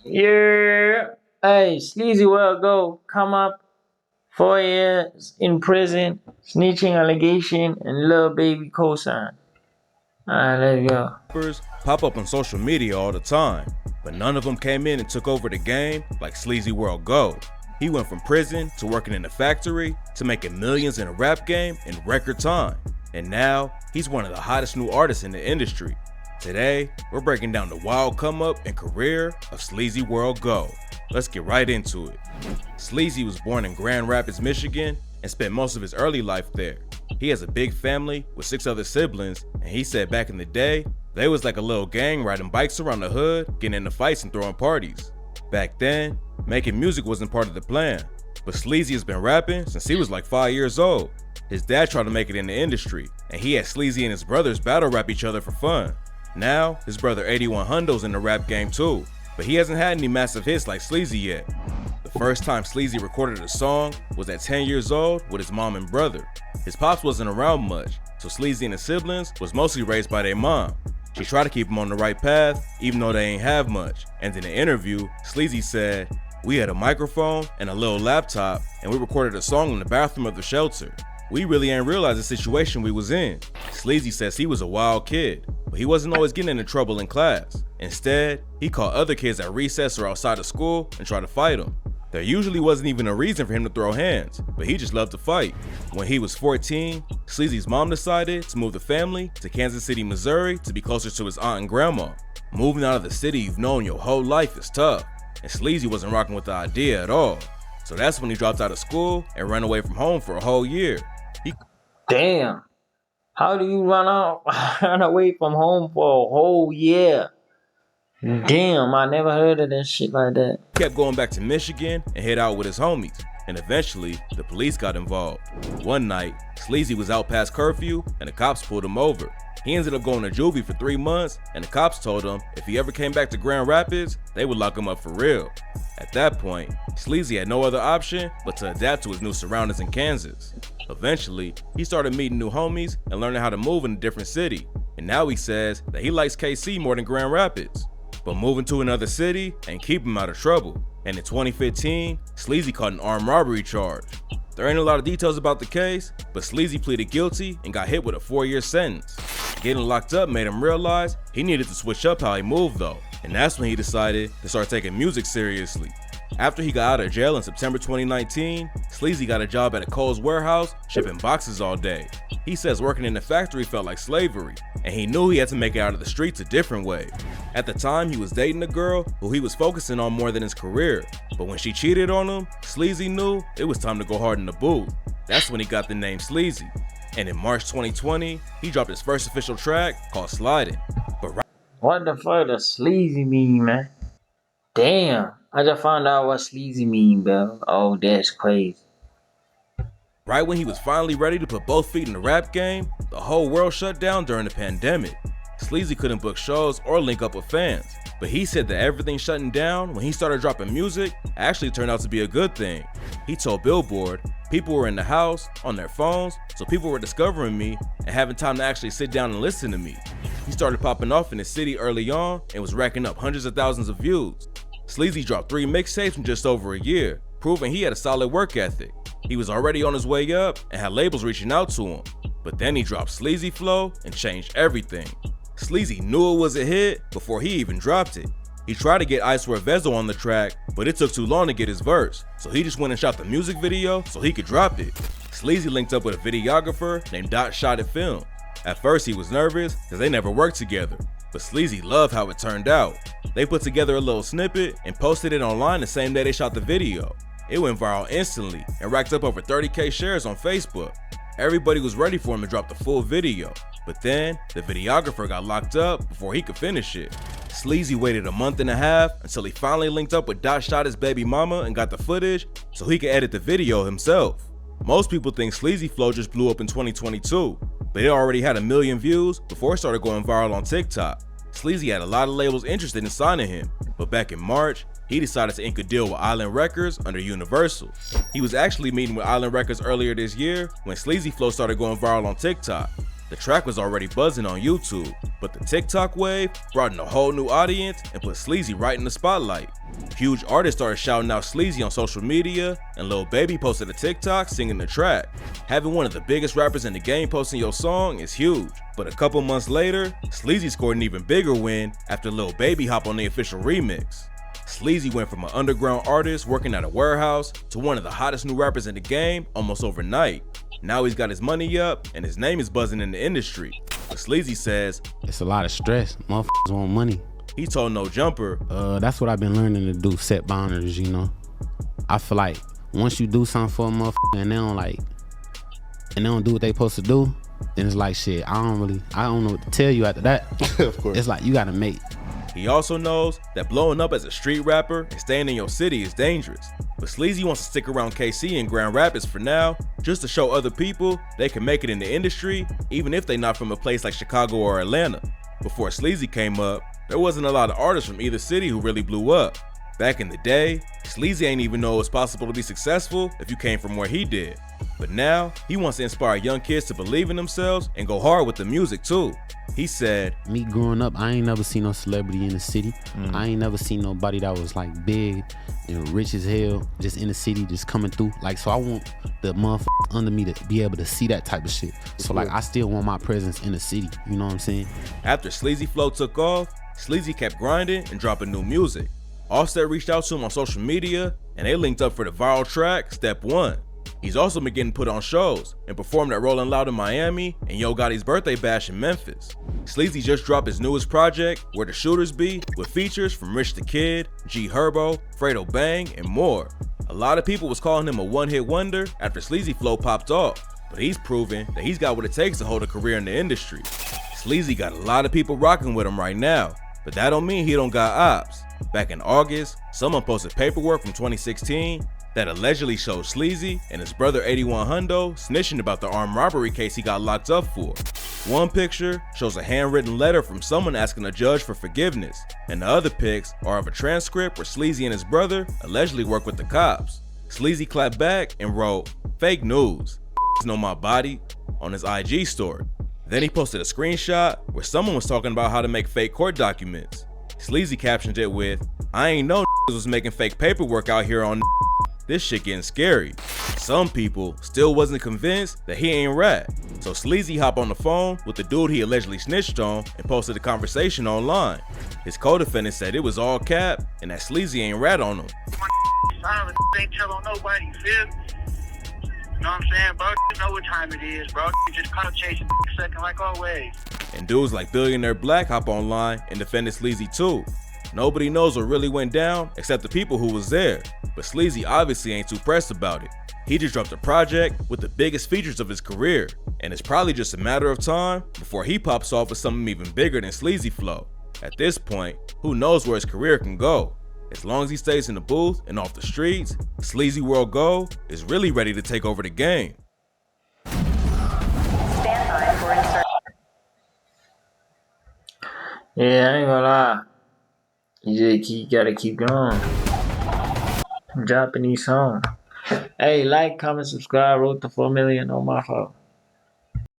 Yeah. Hey, Sleazy, where go? Come up. 4 years in prison, snitching allegation, and little baby cosign. Alright, let's go. Rappers pop up on social media all the time, but none of them came in and took over the game like Sleazy World Go. He went from prison to working in a factory to making millions in a rap game in record time. And now, he's one of the hottest new artists in the industry. Today, we're breaking down the wild come up and career of Sleazy World Go. Let's get right into it. Sleazy was born in Grand Rapids, Michigan, and spent most of his early life there. He has a big family with 6 other siblings, and he said back in the day, they was like a little gang riding bikes around the hood, getting into fights and throwing parties. Back then, making music wasn't part of the plan, but Sleazy has been rapping since he was like 5 years old. His dad tried to make it in the industry, and he had Sleazy and his brothers battle rap each other for fun. Now, his brother 81 Hundo's in the rap game too, but he hasn't had any massive hits like Sleazy yet. The first time Sleazy recorded a song was at 10 years old with his mom and brother. His pops wasn't around much, so Sleazy and his siblings was mostly raised by their mom. She tried to keep him on the right path, even though they ain't have much. And in the interview, Sleazy said, "We had a microphone and a little laptop, and we recorded a song in the bathroom of the shelter. We really ain't realized the situation we was in." Sleazy says he was a wild kid, but he wasn't always getting into trouble in class. Instead, he caught other kids at recess or outside of school and tried to fight them. There usually wasn't even a reason for him to throw hands, but he just loved to fight. When he was 14, Sleazy's mom decided to move the family to Kansas City, Missouri to be closer to his aunt and grandma. Moving out of the city you've known your whole life is tough, and Sleazy wasn't rocking with the idea at all. So that's when he dropped out of school and ran away from home for a whole year. Damn. How do you run away from home for a whole year? Damn, I never heard of that shit like that. He kept going back to Michigan and hid out with his homies, and eventually, the police got involved. One night, Sleazy was out past curfew, and the cops pulled him over. He ended up going to juvie for 3 months, and the cops told him if he ever came back to Grand Rapids, they would lock him up for real. At that point, Sleazy had no other option but to adapt to his new surroundings in Kansas. Eventually, he started meeting new homies and learning how to move in a different city, and now he says that he likes KC more than Grand Rapids. But moving to another city ain't keep him out of trouble. And in 2015, Sleazy caught an armed robbery charge. There ain't a lot of details about the case, but Sleazy pleaded guilty and got hit with a 4-year sentence. Getting locked up made him realize he needed to switch up how he moved though, and that's when he decided to start taking music seriously. After he got out of jail in September 2019, Sleazy got a job at a Kohl's warehouse shipping boxes all day. He says working in the factory felt like slavery, and he knew he had to make it out of the streets a different way. At the time, he was dating a girl who he was focusing on more than his career, but when she cheated on him, Sleazy knew it was time to go hard in the booth. That's when he got the name Sleazy. And in March 2020, he dropped his first official track called Sliding. But What the fuck does sleazy mean, man? Damn, I just found out what sleazy mean, bro. Oh, that's crazy. right when he was finally ready to put both feet in the rap game, the whole world shut down during the pandemic. Sleazy couldn't book shows or link up with fans, but he said that everything shutting down when he started dropping music actually turned out to be a good thing. He told Billboard, people were in the house, on their phones, so people were discovering me and having time to actually sit down and listen to me. He started popping off in the city early on and was racking up hundreds of thousands of views. Sleazy dropped 3 mixtapes in just over a year, proving he had a solid work ethic. He was already on his way up and had labels reaching out to him, but then he dropped Sleazy Flow and changed everything. Sleazy knew it was a hit before he even dropped it. He tried to get Icewear Vezo on the track, but it took too long to get his verse, so he just went and shot the music video so he could drop it. Sleazy linked up with a videographer named Dot Shot It Film. At first he was nervous because they never worked together, but Sleazy loved how it turned out. They put together a little snippet and posted it online the same day they shot the video. It went viral instantly and racked up over 30K shares on Facebook. Everybody was ready for him to drop the full video, but then the videographer got locked up before he could finish it. Sleazy waited a month and a half until he finally linked up with Dot Shot's baby mama and got the footage so he could edit the video himself. Most people think Sleazy Flow just blew up in 2022, but it already had 1 million views before it started going viral on TikTok. Sleazy had a lot of labels interested in signing him, but back in March, he decided to ink a deal with Island Records under Universal. He was actually meeting with Island Records earlier this year when Sleazy Flow started going viral on TikTok. The track was already buzzing on YouTube, but the TikTok wave brought in a whole new audience and put Sleazy right in the spotlight. Huge artists started shouting out Sleazy on social media, and Lil Baby posted a TikTok singing the track. Having one of the biggest rappers in the game posting your song is huge, but a couple months later, Sleazy scored an even bigger win after Lil Baby hopped on the official remix. Sleazy went from an underground artist working at a warehouse to one of the hottest new rappers in the game almost overnight. Now he's got his money up and his name is buzzing in the industry. But Sleazy says, "It's a lot of stress. Motherfuckers want money." He told No Jumper, That's what I've been learning to do, set boundaries, you know. I feel like once you do something for a motherfucker and they don't do what they supposed to do, then it's like shit, I don't know what to tell you after that. Of course. It's like you gotta make. He also knows that blowing up as a street rapper and staying in your city is dangerous. But Sleazy wants to stick around KC and Grand Rapids for now, just to show other people they can make it in the industry, even if they're not from a place like Chicago or Atlanta. Before Sleazy came up, there wasn't a lot of artists from either city who really blew up. Back in the day, Sleazy ain't even know it was possible to be successful if you came from where he did. But now, he wants to inspire young kids to believe in themselves and go hard with the music too. He said, "Me growing up, I ain't never seen no celebrity in the city. I ain't never seen nobody that was like big and rich as hell, just in the city, just coming through. Like, so I want the motherfuckers under me to be able to see that type of shit. So like, I still want my presence in the city, you know what I'm saying?" After Sleazy Flow took off, Sleazy kept grinding and dropping new music. Offset reached out to him on social media, and they linked up for the viral track, Step 1. He's also been getting put on shows and performed at Rollin' Loud in Miami and Yo Gotti's birthday bash in Memphis. Sleazy just dropped his newest project, Where the Shooters Be, with features from Rich the Kid, G Herbo, Fredo Bang, and more. A lot of people was calling him a one-hit wonder after Sleazy Flow popped off, but he's proven that he's got what it takes to hold a career in the industry. Sleazy got a lot of people rocking with him right now, but that don't mean he don't got ops. Back in August, someone posted paperwork from 2016 that allegedly showed Sleazy and his brother 81 Hundo snitching about the armed robbery case he got locked up for. One picture shows a handwritten letter from someone asking a judge for forgiveness, and the other pics are of a transcript where Sleazy and his brother allegedly work with the cops. Sleazy clapped back and wrote, "Fake news, know my body," on his IG story. Then he posted a screenshot where someone was talking about how to make fake court documents. Sleazy captioned it with, "I ain't know was making fake paperwork out here on this shit getting scary." Some people still wasn't convinced that he ain't rat, so Sleazy hopped on the phone with the dude he allegedly snitched on and posted the conversation online. His co-defendant said it was all cap and that Sleazy ain't rat on him. Silence ain't tell on nobody, feel? You know what I'm saying, bro? You know what time it is, bro. You just clout chasing second like always. And dudes like Billionaire Black hop online and defended Sleazy too. Nobody knows what really went down except the people who was there, but Sleazy obviously ain't too pressed about it. He just dropped a project with the biggest features of his career, and it's probably just a matter of time before he pops off with something even bigger than Sleazy Flow. At this point, who knows where his career can go? As long as he stays in the booth and off the streets, Sleazy World Go is really ready to take over the game. Stand by for insert. Yeah, I ain't gonna lie. You just gotta keep going. Dropping these songs. Hey, like, comment, subscribe. Wrote to 4 million on my phone.